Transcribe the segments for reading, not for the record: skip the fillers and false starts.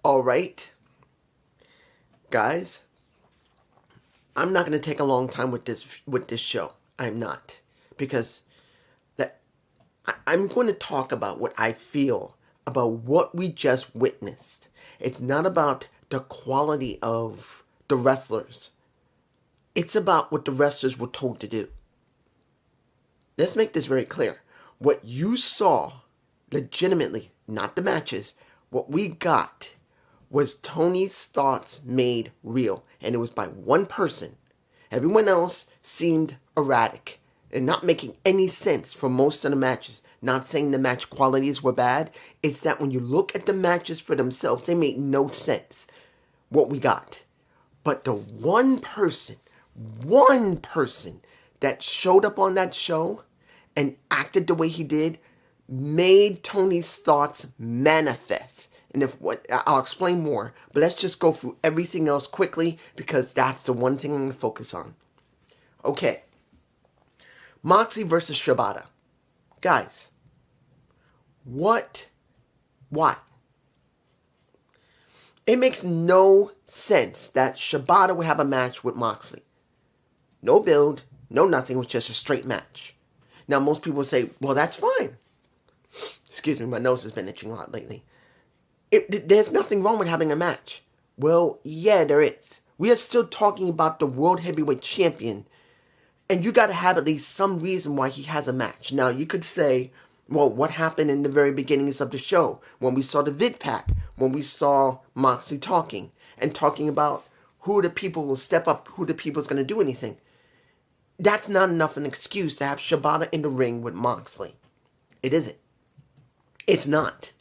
All right, guys. I'm not going to take a long time with this show. I'm not, because I'm going to talk about what I feel about what we just witnessed. It's not about the quality of the wrestlers. It's about what the wrestlers were told to do. Let's make this very clear. What you saw, legitimately, not the matches, what we got was Tony's thoughts made real. And it was by one person. Everyone else seemed erratic and not making any sense for most of the matches. Not saying the match qualities were bad. It's that when you look at the matches for themselves, they made no sense what we got. But the one person that showed up on that show and acted the way he did made Tony's thoughts manifest. And I'll explain more, but let's just go through everything else quickly because that's the one thing I'm going to focus on. Okay. Moxley versus Shibata. Guys, why? It makes no sense that Shibata would have a match with Moxley. No build, no nothing, it was just a straight match. Now, most people say, well, that's fine. Excuse me, my nose has been itching a lot lately. There's nothing wrong with having a match. Well, yeah, there is. We are still talking about the World Heavyweight Champion, and you got to have at least some reason why he has a match. Now, you could say, well, what happened in the very beginnings of the show, when we saw the vid pack, when we saw Moxley talking about who the people will step up, who the people is going to do anything. That's not enough an excuse to have Shibata in the ring with Moxley. It isn't. It's not.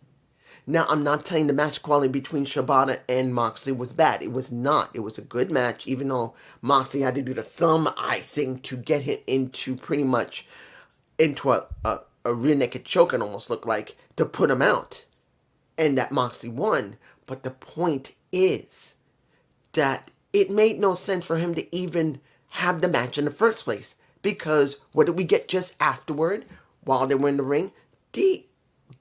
Now, I'm not telling the match quality between Shibata and Moxley was bad. It was not. It was a good match, even though Moxley had to do the thumb eye thing to get him into pretty much into a rear naked choke, it almost looked like, to put him out. And that Moxley won. But the point is that it made no sense for him to even have the match in the first place. Because what did we get just afterward, while they were in the ring? The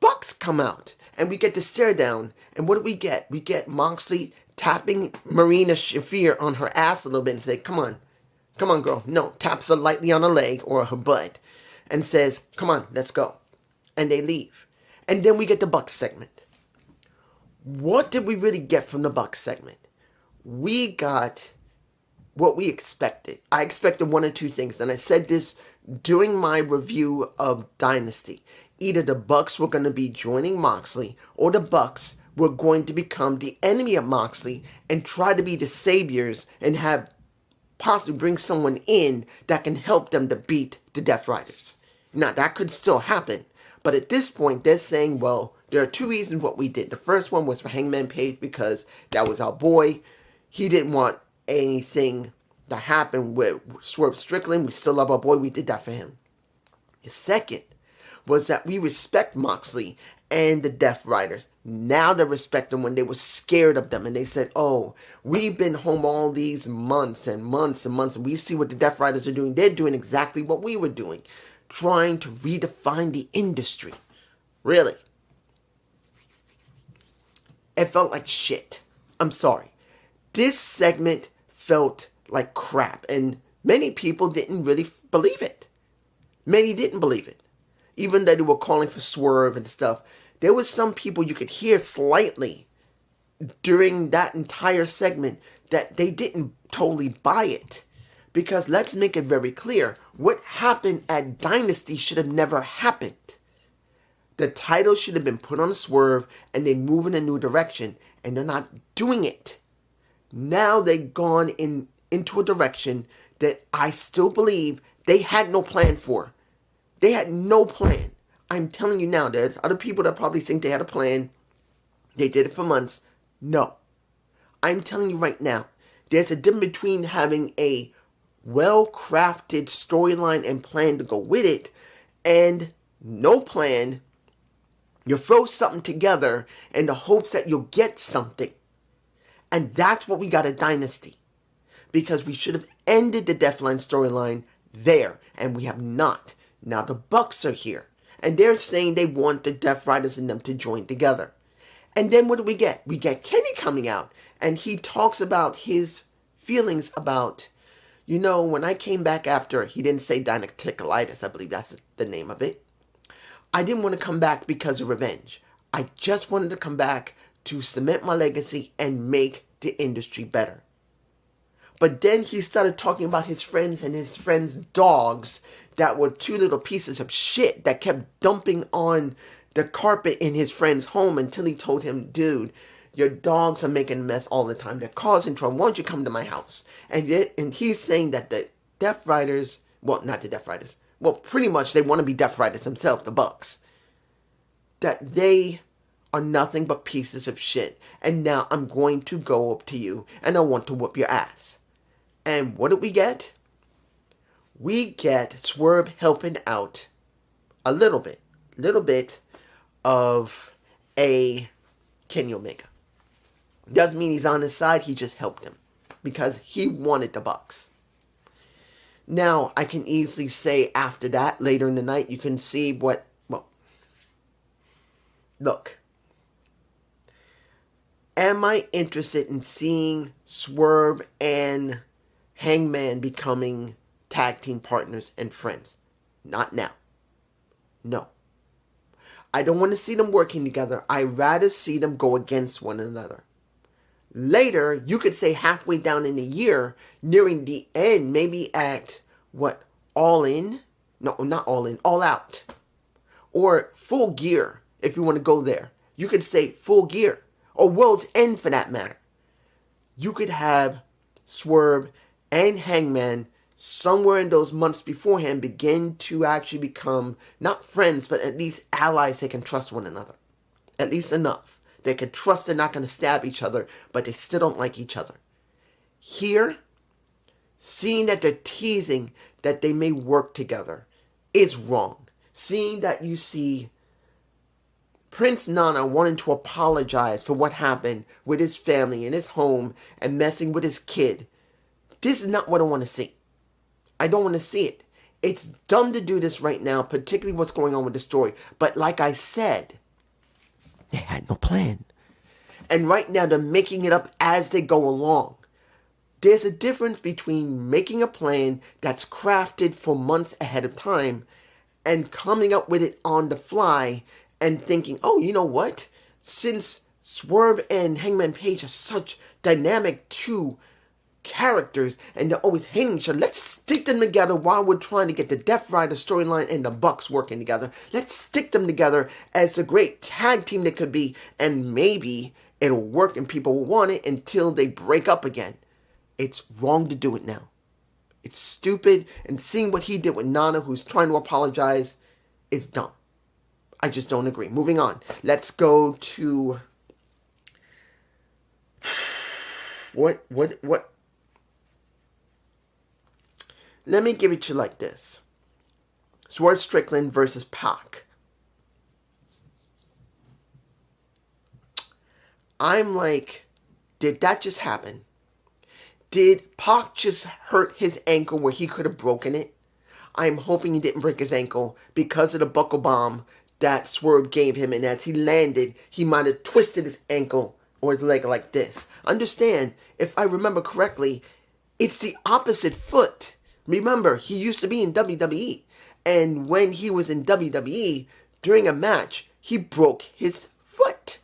Bucks come out. And we get the stare down. And what do we get? We get Moxley tapping Marina Shafir on her ass a little bit and say, come on, girl. No, taps her lightly on her leg or her butt and says, come on, let's go. And they leave. And then we get the Bucks segment. What did we really get from the Bucks segment? We got what we expected. I expected one or two things. And I said this during my review of Dynasty. Either the Bucks were going to be joining Moxley, or the Bucks were going to become the enemy of Moxley and try to be the saviors and have possibly bring someone in that can help them to beat the Death Riders. Now, that could still happen. But at this point, they're saying, well, there are two reasons what we did. The first one was for Hangman Page because that was our boy. He didn't want anything to happen with Swerve Strickland. We still love our boy. We did that for him. The second was that we respect Moxley and the Death Riders. Now they respect them when they were scared of them. And they said, oh, we've been home all these months and months and months. And we see what the Death Riders are doing. They're doing exactly what we were doing. Trying to redefine the industry. Really. It felt like shit. I'm sorry. This segment felt like crap. And many people didn't really believe it. Many didn't believe it. Even though they were calling for Swerve and stuff, there was some people you could hear slightly during that entire segment that they didn't totally buy it. Because let's make it very clear, what happened at Dynasty should have never happened. The title should have been put on a Swerve and they move in a new direction, and they're not doing it. Now they've gone into a direction that I still believe they had no plan for. They had no plan. I'm telling you now, there's other people that probably think they had a plan. They did it for months. No. I'm telling you right now, there's a difference between having a well-crafted storyline and plan to go with it and no plan. You throw something together in the hopes that you'll get something. And that's what we got at Dynasty. Because we should have ended the Deathline storyline there, and we have not. Now the Bucks are here, and they're saying they want the Death Riders and them to join together. And then what do we get? We get Kenny coming out, and he talks about his feelings about, when I came back after, he didn't say diverticulitis, I believe that's the name of it. I didn't want to come back because of revenge. I just wanted to come back to cement my legacy and make the industry better. But then he started talking about his friends and his friends' dogs that were two little pieces of shit that kept dumping on the carpet in his friend's home until he told him, dude, your dogs are making a mess all the time. They're causing trouble. Why don't you come to my house? And he's saying that the Death Riders, well, not the Death Riders, well, pretty much they want to be Death Riders themselves, the Bucks, that they are nothing but pieces of shit. And now I'm going to go up to you and I want to whoop your ass. And what do we get? We get Swerve helping out a little bit of a Kenny Omega. Doesn't mean he's on his side, he just helped him because he wanted the Bucks. Now, I can easily say after that, later in the night, you can see look. Am I interested in seeing Swerve and Hangman becoming tag team partners and friends? Not now. No. I don't want to see them working together. I'd rather see them go against one another. Later, you could say halfway down in the year, nearing the end, maybe at, All In? No, not All In, All Out. Or Full Gear, if you want to go there. You could say Full Gear. Or World's End, for that matter. You could have Swerve and Hangman somewhere in those months beforehand begin to actually become not friends, but at least allies they can trust one another. At least enough. They can trust they're not going to stab each other, but they still don't like each other. Here, seeing that they're teasing that they may work together is wrong. Seeing that you see Prince Nana wanting to apologize for what happened with his family and his home and messing with his kid. This is not what I want to see. I don't want to see it. It's dumb to do this right now, particularly what's going on with the story. But like I said, they had no plan. And right now they're making it up as they go along. There's a difference between making a plan that's crafted for months ahead of time and coming up with it on the fly and thinking, oh, you know what? Since Swerve and Hangman Page are such dynamic two characters and they're always hating each other, let's stick them together while we're trying to get the Death Rider storyline and the Bucks working together. Let's stick them together as a great tag team they could be, and maybe it'll work and people will want it until they break up again. It's wrong to do it now. It's stupid, and seeing what he did with Nana, who's trying to apologize, is dumb. I just don't agree. Moving on. Let's go to what? Let me give it to you like this. Swerve Strickland versus Pac. I'm like, did that just happen? Did Pac just hurt his ankle where he could have broken it? I'm hoping he didn't break his ankle because of the buckle bomb that Swerve gave him, and as he landed, he might have twisted his ankle or his leg like this. Understand, if I remember correctly, it's the opposite foot. Remember, he used to be in WWE, and when he was in WWE, during a match, he broke his foot.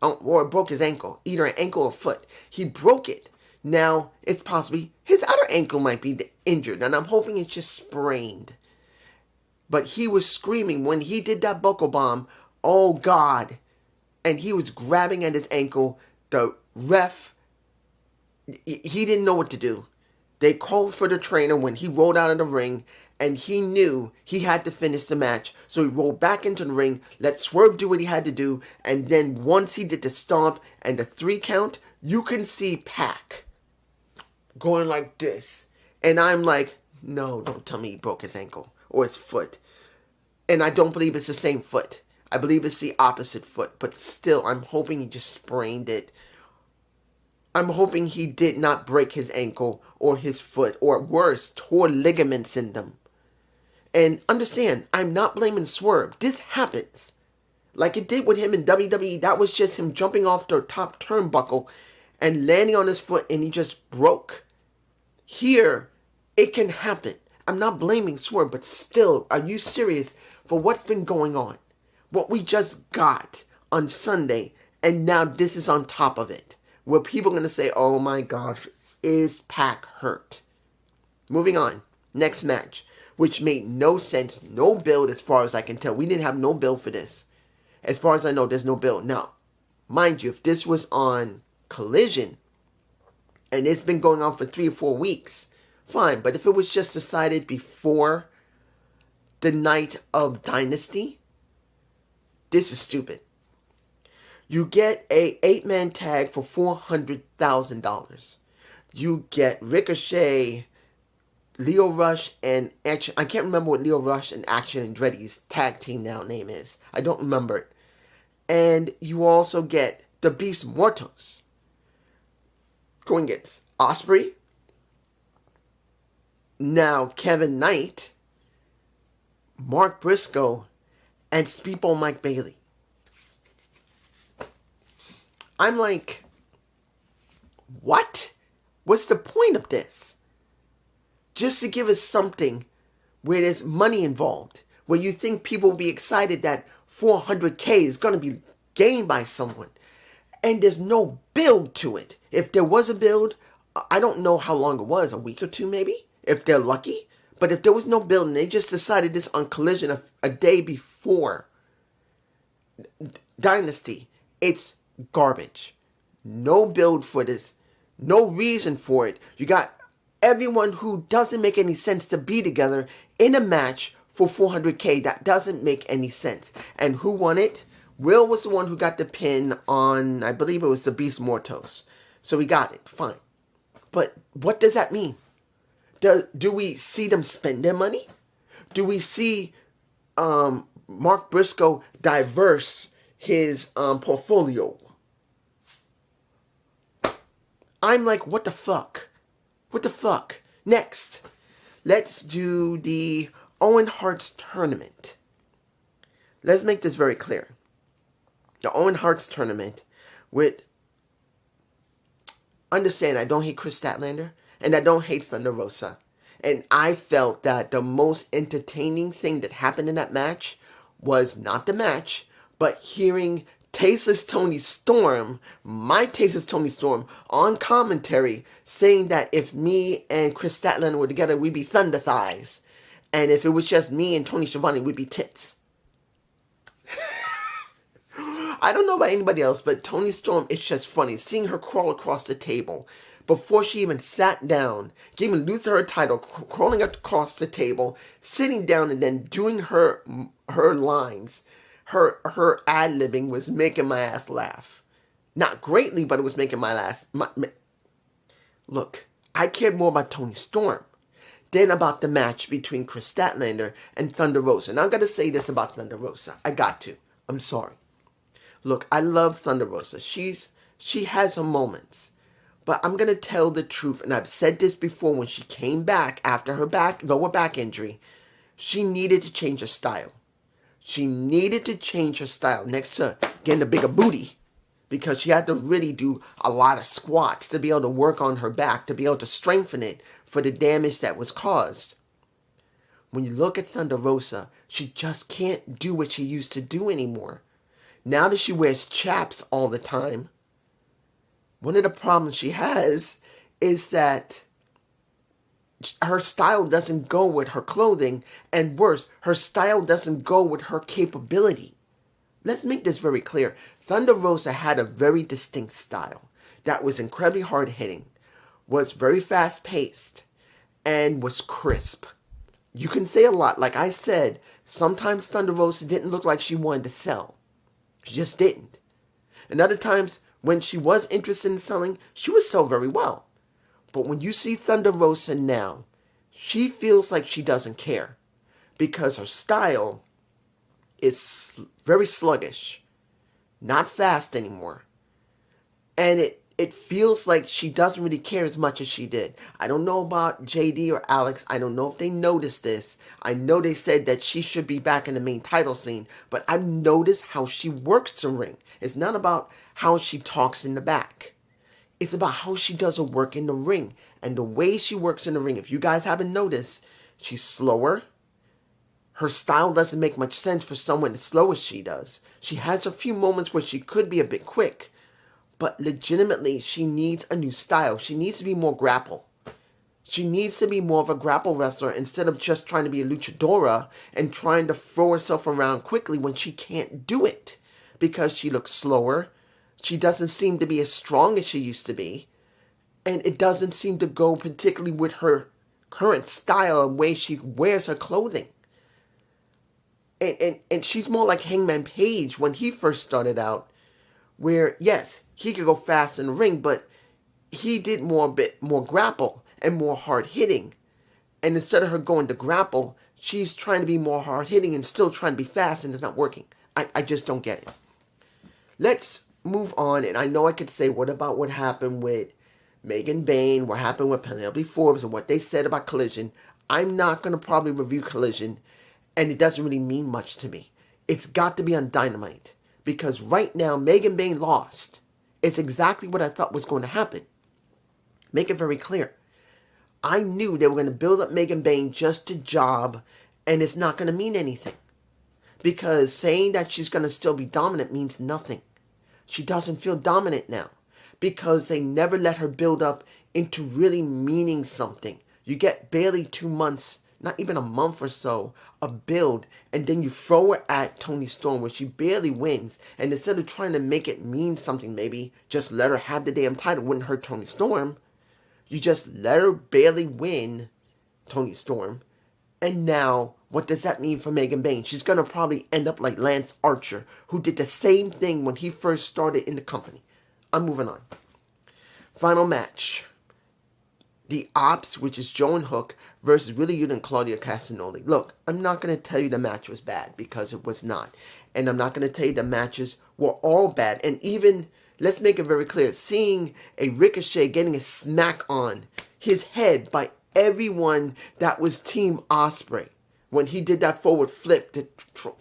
Or broke his ankle, either an ankle or foot. He broke it. Now, it's possibly his other ankle might be injured, and I'm hoping it's just sprained. But he was screaming when he did that buckle bomb, oh God. And he was grabbing at his ankle. The ref, he didn't know what to do. They called for the trainer when he rolled out of the ring, and he knew he had to finish the match. So he rolled back into the ring, let Swerve do what he had to do, and then once he did the stomp and the 3 count, you can see Pac going like this. And I'm like, no, don't tell me he broke his ankle or his foot. And I don't believe it's the same foot. I believe it's the opposite foot. But still, I'm hoping he just sprained it. I'm hoping he did not break his ankle or his foot, or worse, tore ligaments in them. And understand, I'm not blaming Swerve. This happens. Like it did with him in WWE. That was just him jumping off the top turnbuckle and landing on his foot and he just broke. Here, it can happen. I'm not blaming Swerve, but still, are you serious for what's been going on? What we just got on Sunday, and now this is on top of it. Where people are going to say, oh my gosh, is Pac hurt? Moving on. Next match, which made no sense, no build as far as I can tell. We didn't have no build for this. As far as I know, there's no build. Now, mind you, if this was on Collision, and it's been going on for 3 or 4 weeks, fine. But if it was just decided before the night of Dynasty, this is stupid. You get a 8-man tag for $400,000. You get Ricochet, Leo Rush, and Action. I can't remember what Leo Rush and Action Andretti's tag team now name is. I don't remember it. And you also get the Beast Mortos going against Ospreay, now Kevin Knight, Mark Briscoe, and Speedball Mike Bailey. I'm like, what? What's the point of this? Just to give us something where there's money involved, where you think people will be excited that $400K is going to be gained by someone. And there's no build to it. If there was a build, I don't know how long it was, a week or two maybe, if they're lucky. But if there was no build and they just decided this on Collision a day before Dynasty, it's garbage. No build for this. No reason for it. You got everyone who doesn't make any sense to be together in a match for $400K. That doesn't make any sense. And who won it? Will was the one who got the pin on, I believe it was the Beast Mortos. So he got it. Fine. But what does that mean? Do we see them spend their money? Do we see Mark Briscoe diverse his portfolio? I'm like, what the fuck? What the fuck? Next, let's do the Owen Hart's tournament. Let's make this very clear. The Owen Hart's tournament with, understand, I don't hate Chris Statlander and I don't hate Thunder Rosa. And I felt that the most entertaining thing that happened in that match was not the match, but hearing Tasteless Tony Storm, my Tasteless Tony Storm, on commentary saying that if me and Chris Statlander were together, we'd be Thunder Thighs. And if it was just me and Tony Schiavone, we'd be tits. I don't know about anybody else, but Tony Storm, it's just funny. Seeing her crawl across the table before she even sat down, giving Luther her title, crawling across the table, sitting down, and then doing her lines. Her ad-libbing was making my ass laugh. Not greatly, but it was making my ass... Look, I cared more about Tony Storm than about the match between Chris Statlander and Thunder Rosa. And I'm going to say this about Thunder Rosa. I got to. I'm sorry. Look, I love Thunder Rosa. She has her moments. But I'm going to tell the truth, and I've said this before when she came back after her lower back injury. She needed to change her style. She needed to change her style next to getting a bigger booty, because she had to really do a lot of squats to be able to work on her back, to be able to strengthen it for the damage that was caused. When you look at Thunder Rosa, she just can't do what she used to do anymore. Now that she wears chaps all the time, one of the problems she has is that her style doesn't go with her clothing, and worse, her style doesn't go with her capability. Let's make this very clear. Thunder Rosa had a very distinct style that was incredibly hard-hitting, was very fast-paced, and was crisp. You can say a lot. Like I said, sometimes Thunder Rosa didn't look like she wanted to sell. She just didn't. And other times, when she was interested in selling, she would sell very well. But when you see Thunder Rosa now, she feels like she doesn't care, because her style is very sluggish, not fast anymore. And it feels like she doesn't really care as much as she did. I don't know about JD or Alex. I don't know if they noticed this. I know they said that she should be back in the main title scene, but I've noticed how she works the ring. It's not about how she talks in the back. It's about how she does her work in the ring. And the way she works in the ring, if you guys haven't noticed, she's slower. Her style doesn't make much sense for someone as slow as she does. She has a few moments where she could be a bit quick. But legitimately, she needs a new style. She needs to be more grapple. She needs to be more of a grapple wrestler instead of just trying to be a luchadora and trying to throw herself around quickly when she can't do it. Because she looks slower. She doesn't seem to be as strong as she used to be. And it doesn't seem to go particularly with her current style and way she wears her clothing. And she's more like Hangman Page when he first started out. Where, yes, he could go fast in the ring, but he did a bit more grapple and more hard hitting. And instead of her going to grapple, she's trying to be more hard hitting and still trying to be fast, and it's not working. I just don't get it. Let's move on, and I know I could say, what about what happened with Megan Bayne, what happened with Penelope Forbes, and what they said about Collision. I'm not going to probably review Collision, and it doesn't really mean much to me. It's got to be on Dynamite. Because right now, Megan Bayne lost. It's exactly what I thought was going to happen. Make it very clear. I knew they were going to build up Megan Bayne just to job, and it's not going to mean anything. Because saying that she's going to still be dominant means nothing. She doesn't feel dominant now. Because they never let her build up into really meaning something. You get barely 2 months, not even a month or so, of build, and then you throw her at Toni Storm where she barely wins, and instead of trying to make it mean something, maybe just let her have the damn title, wouldn't hurt Toni Storm. You just let her barely win Toni Storm, and now, what does that mean for Megan Bayne? She's going to probably end up like Lance Archer, who did the same thing when he first started in the company. I'm moving on. Final match. The Ops, which is Joe and Hook, versus Wheeler Yuta and Claudio Castagnoli. Look, I'm not going to tell you the match was bad, because it was not. And I'm not going to tell you the matches were all bad. And even, let's make it very clear, seeing a Ricochet getting a smack on his head by everyone that was Team Ospreay, when he did that forward flip,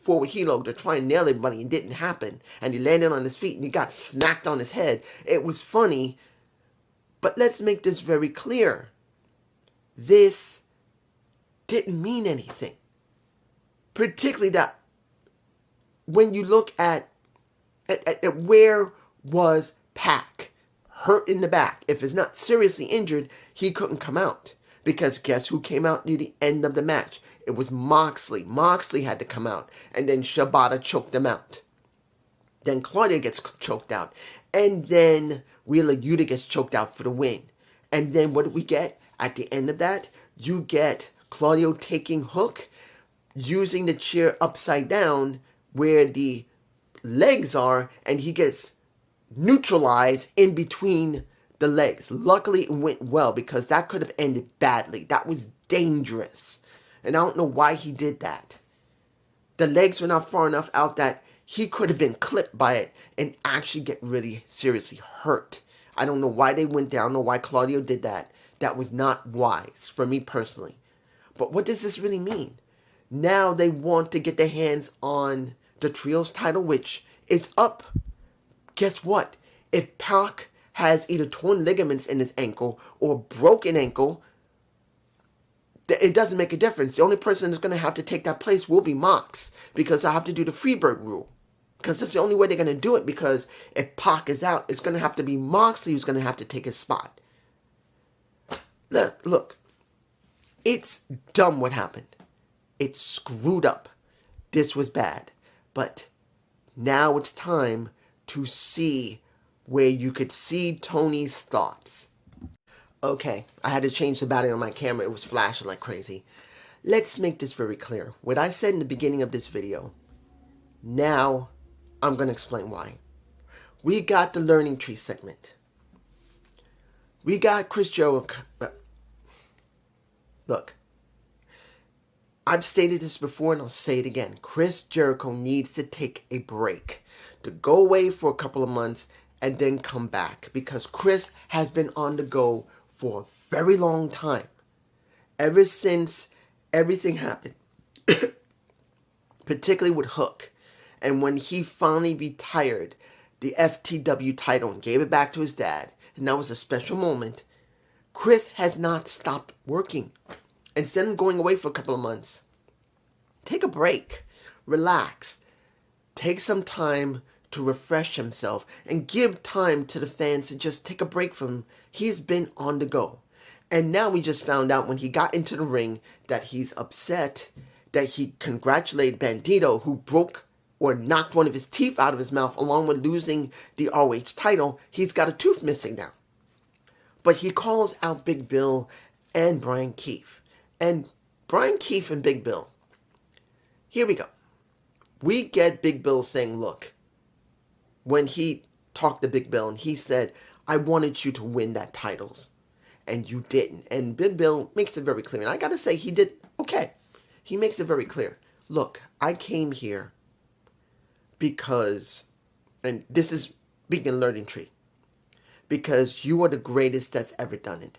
forward helo to try and nail everybody, and it didn't happen. And he landed on his feet and he got smacked on his head. It was funny. But let's make this very clear. This didn't mean anything. Particularly that when you look at where was Pac hurt in the back. If it's not seriously injured, he couldn't come out. Because guess who came out near the end of the match? It was Moxley. Moxley had to come out. And then Shibata choked him out. Then Claudia gets choked out. And then Wheeler Yuta gets choked out for the win. And then what do we get? At the end of that, you get Claudio taking Hook, using the chair upside down where the legs are, and he gets neutralized in between the legs. Luckily, it went well, because that could have ended badly. That was dangerous. And I don't know why he did that. The legs were not far enough out that he could have been clipped by it and actually get really seriously hurt. I don't know why they went down. I don't know why Claudio did that. That was not wise for me personally. But what does this really mean? Now they want to get their hands on the Trios title, which is up. Guess what? If Pac has either torn ligaments in his ankle or broken ankle, it doesn't make a difference. The only person that's going to have to take that place will be Mox, because I have to do the Freebird rule. Because that's the only way they're going to do it, because if Pac is out, it's going to have to be Moxley who's going to have to take his spot. Look, it's dumb what happened. It's screwed up. This was bad. But now it's time to see where you could see Tony's thoughts. Okay, I had to change the battery on my camera. It was flashing like crazy. Let's make this very clear. What I said in the beginning of this video, now I'm going to explain why. We got the learning tree segment. We got Chris Jericho. Look, I've stated this before and I'll say it again. Chris Jericho needs to take a break, to go away for a couple of months and then come back, because Chris has been on the go for a very long time. Ever since everything happened, particularly with Hook, and when he finally retired the FTW title and gave it back to his dad, and that was a special moment, Chris has not stopped working. Instead of going away for a couple of months, take a break, relax, take some time to refresh himself, and give time to the fans to just take a break from him. He's been on the go. And now we just found out when he got into the ring that he's upset that he congratulated Bandito, who broke or knocked one of his teeth out of his mouth along with losing the ROH title. He's got a tooth missing now. But he calls out Big Bill and Brian Keefe. And Brian Keefe and Big Bill, here we go. We get Big Bill saying, look, when he talked to Big Bill and he said, I wanted you to win that titles, and you didn't. And Big Bill makes it very clear. And I got to say, he did okay. He makes it very clear. Look, I came here because, and this is being a learning tree, because you are the greatest that's ever done it.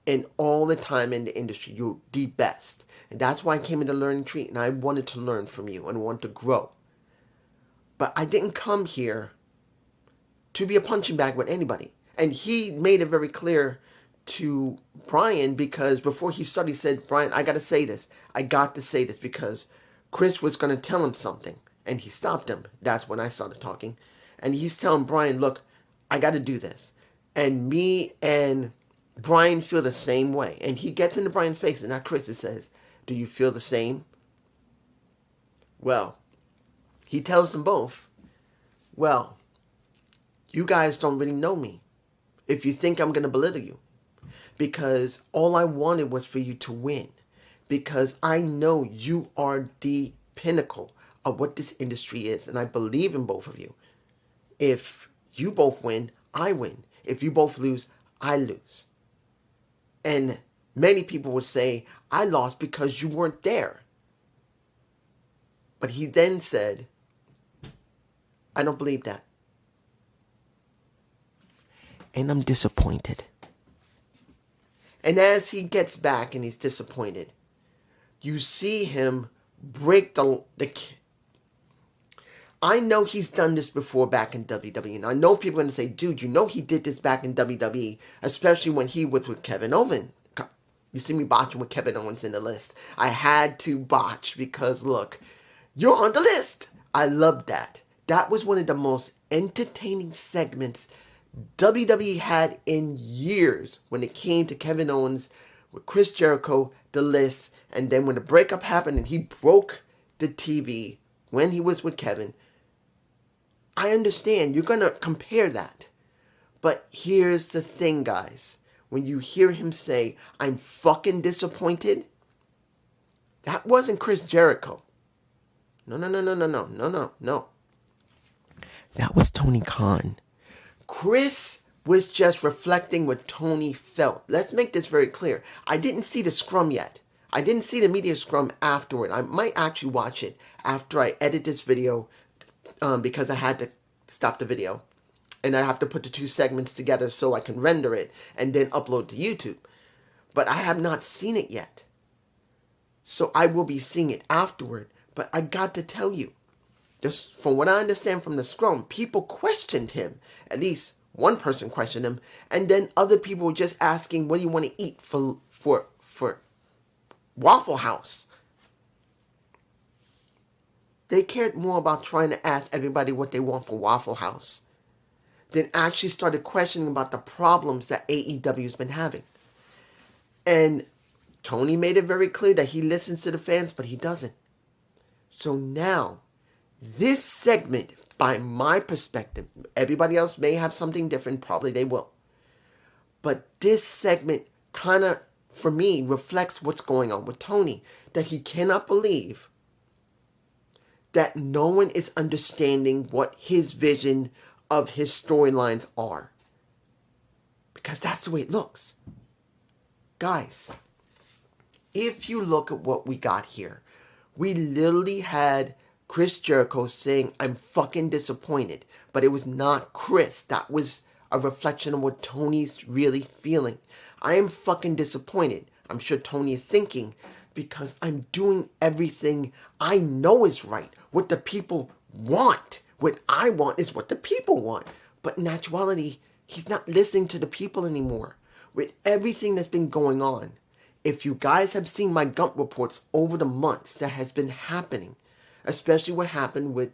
And all the time in the industry, you're the best. And that's why I came into learning tree, and I wanted to learn from you and want to grow. But I didn't come here to be a punching bag with anybody. And he made it very clear to Brian, because before he started, he said, Brian, I got to say this. I got to say this because Chris was going to tell him something. And he stopped him. That's when I started talking. And he's telling Brian, look, I got to do this. And me and Brian feel the same way. And he gets into Brian's face, and not Chris. It says, do you feel the same? Well, he tells them both, well, you guys don't really know me if you think I'm going to belittle you. Because all I wanted was for you to win. Because I know you are the pinnacle of what this industry is. And I believe in both of you. If you both win, I win. If you both lose, I lose. And many people would say, I lost because you weren't there. But he then said, I don't believe that. And I'm disappointed. And as he gets back and he's disappointed, you see him break the I know he's done this before back in WWE. And I know people are going to say, dude, you know he did this back in WWE, especially when he was with Kevin Owens. You see me botching with Kevin Owens in the list. I had to botch because, look, you're on the list. I loved that. That was one of the most entertaining segments WWE had in years when it came to Kevin Owens with Chris Jericho, the list, and then when the breakup happened and he broke the TV when he was with Kevin. I understand you're going to compare that. But here's the thing, guys. When you hear him say, I'm fucking disappointed, that wasn't Chris Jericho. No. That was Tony Khan. Chris was just reflecting what Tony felt. Let's make this very clear. I didn't see the scrum yet. I didn't see the media scrum afterward. I might actually watch it after I edit this video because I had to stop the video. And I have to put the two segments together so I can render it and then upload to YouTube. But I have not seen it yet. So I will be seeing it afterward. But I got to tell you, just from what I understand from the scrum, people questioned him. At least one person questioned him. And then other people were just asking, what do you want to eat for Waffle House? They cared more about trying to ask everybody what they want for Waffle House than actually started questioning about the problems that AEW has been having. And Tony made it very clear that he listens to the fans, but he doesn't. So now, this segment, by my perspective, everybody else may have something different, probably they will. But this segment kind of, for me, reflects what's going on with Tony. That he cannot believe that no one is understanding what his vision of his storylines are. Because that's the way it looks. Guys, if you look at what we got here, we literally had Chris Jericho saying, I'm fucking disappointed. But it was not Chris. That was a reflection of what Tony's really feeling. I am fucking disappointed. I'm sure Tony is thinking, because I'm doing everything I know is right. What the people want. What I want is what the people want. But in actuality, he's not listening to the people anymore. With everything that's been going on, if you guys have seen my Gump reports over the months that has been happening, especially what happened with,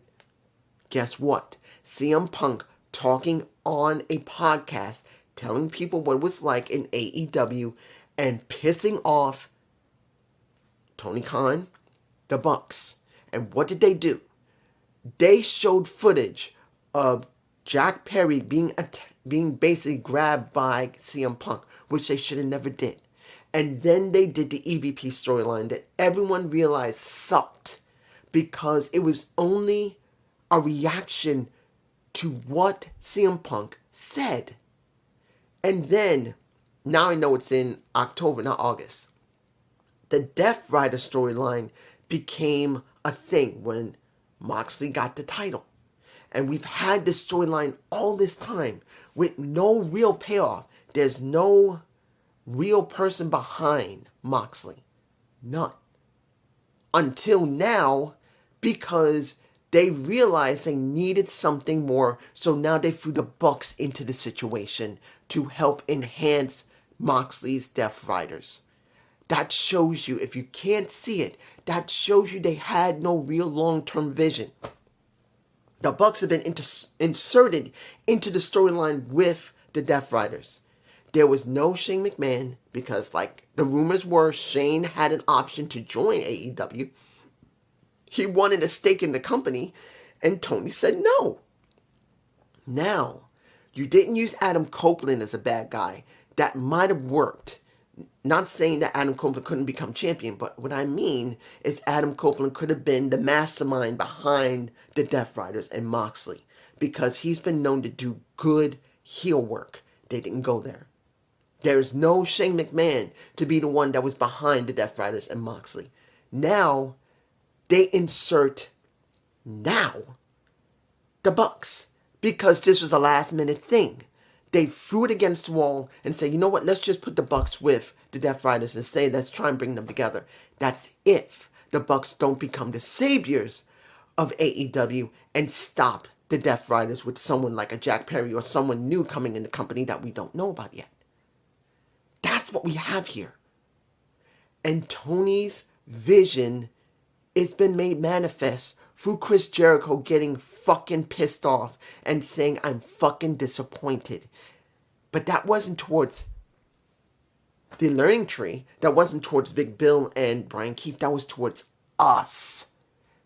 guess what? CM Punk talking on a podcast, telling people what it was like in AEW and pissing off Tony Khan, the Bucks. And what did they do? They showed footage of Jack Perry being basically grabbed by CM Punk, which they should have never did. And then they did the EVP storyline that everyone realized sucked because it was only a reaction to what CM Punk said. And then, now I know it's in October, not August, the Death Rider storyline became a thing when Moxley got the title. And we've had this storyline all this time with no real payoff. There's no real person behind Moxley. None. Until now, because they realized they needed something more, so now they threw the Bucks into the situation to help enhance Moxley's Death Riders. That shows you, if you can't see it, that shows you they had no real long-term vision. The Bucks have been inserted into the storyline with the Death Riders. There was no Shane McMahon because, like the rumors were, Shane had an option to join AEW. He wanted a stake in the company, and Tony said no. Now, you didn't use Adam Copeland as a bad guy. That might have worked. Not saying that Adam Copeland couldn't become champion, but what I mean is Adam Copeland could have been the mastermind behind the Death Riders and Moxley, because he's been known to do good heel work. They didn't go there. There's no Shane McMahon to be the one that was behind the Death Riders and Moxley. Now, they insert the Bucks, because this was a last minute thing. They threw it against the wall and said, you know what, let's just put the Bucks with the Death Riders and say, let's try and bring them together. That's if the Bucks don't become the saviors of AEW and stop the Death Riders with someone like a Jack Perry or someone new coming in the company that we don't know about yet. That's what we have here. And Tony's vision has been made manifest through Chris Jericho getting fucking pissed off and saying, I'm fucking disappointed. But that wasn't towards the learning tree. That wasn't towards Big Bill and Brian Keefe. That was towards us.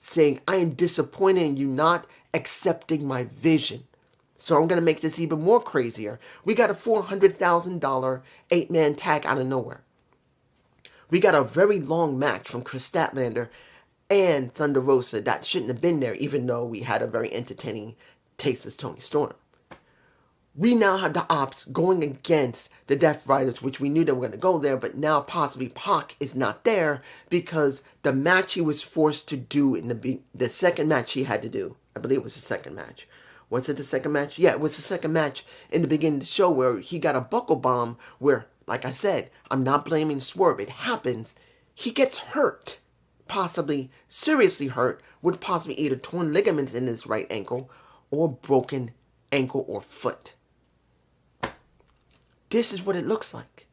Saying, I am disappointed in you not accepting my vision. So I'm going to make this even more crazier. We got a $400,000 8-man tag out of nowhere. We got a very long match from Chris Statlander and Thunder Rosa that shouldn't have been there, even though we had a very entertaining taste as Tony Storm. We now have the Ops going against the Death Riders, which we knew they were going to go there, but now possibly Pac is not there because the match he was forced to do in the second match he had to do, I believe it was the second match. Was it the second match? Yeah, it was the second match in the beginning of the show where he got a buckle bomb where, like I said, I'm not blaming Swerve. It happens. He gets hurt. Possibly seriously hurt, would possibly either torn ligaments in his right ankle or broken ankle or foot. This is what it looks like.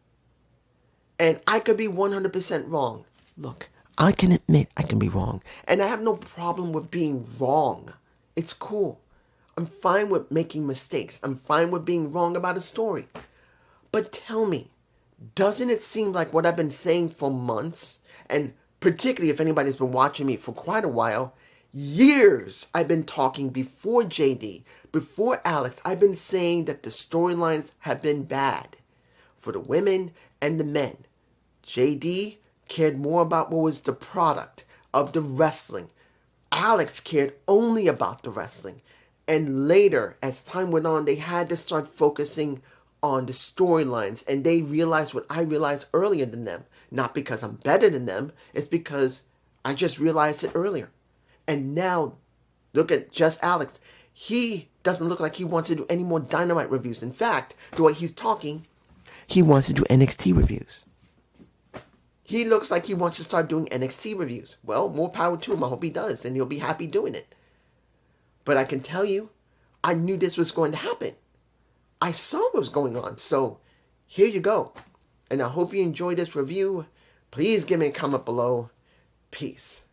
And I could be 100% wrong. Look, I can admit I can be wrong. And I have no problem with being wrong. It's cool. I'm fine with making mistakes. I'm fine with being wrong about a story. But tell me, doesn't it seem like what I've been saying for months, and particularly if anybody's been watching me for quite a while, years I've been talking before JD, before Alex, I've been saying that the storylines have been bad for the women and the men. JD cared more about what was the product of the wrestling. Alex cared only about the wrestling. And later, as time went on, they had to start focusing on the storylines. And they realized what I realized earlier than them. Not because I'm better than them. It's because I just realized it earlier. And now, look at Just Alex. He doesn't look like he wants to do any more Dynamite reviews. In fact, the way he's talking, he wants to do NXT reviews. He looks like he wants to start doing NXT reviews. Well, more power to him. I hope he does, and he'll be happy doing it. But I can tell you, I knew this was going to happen. I saw what was going on. So, here you go. And I hope you enjoyed this review. Please give me a comment below. Peace.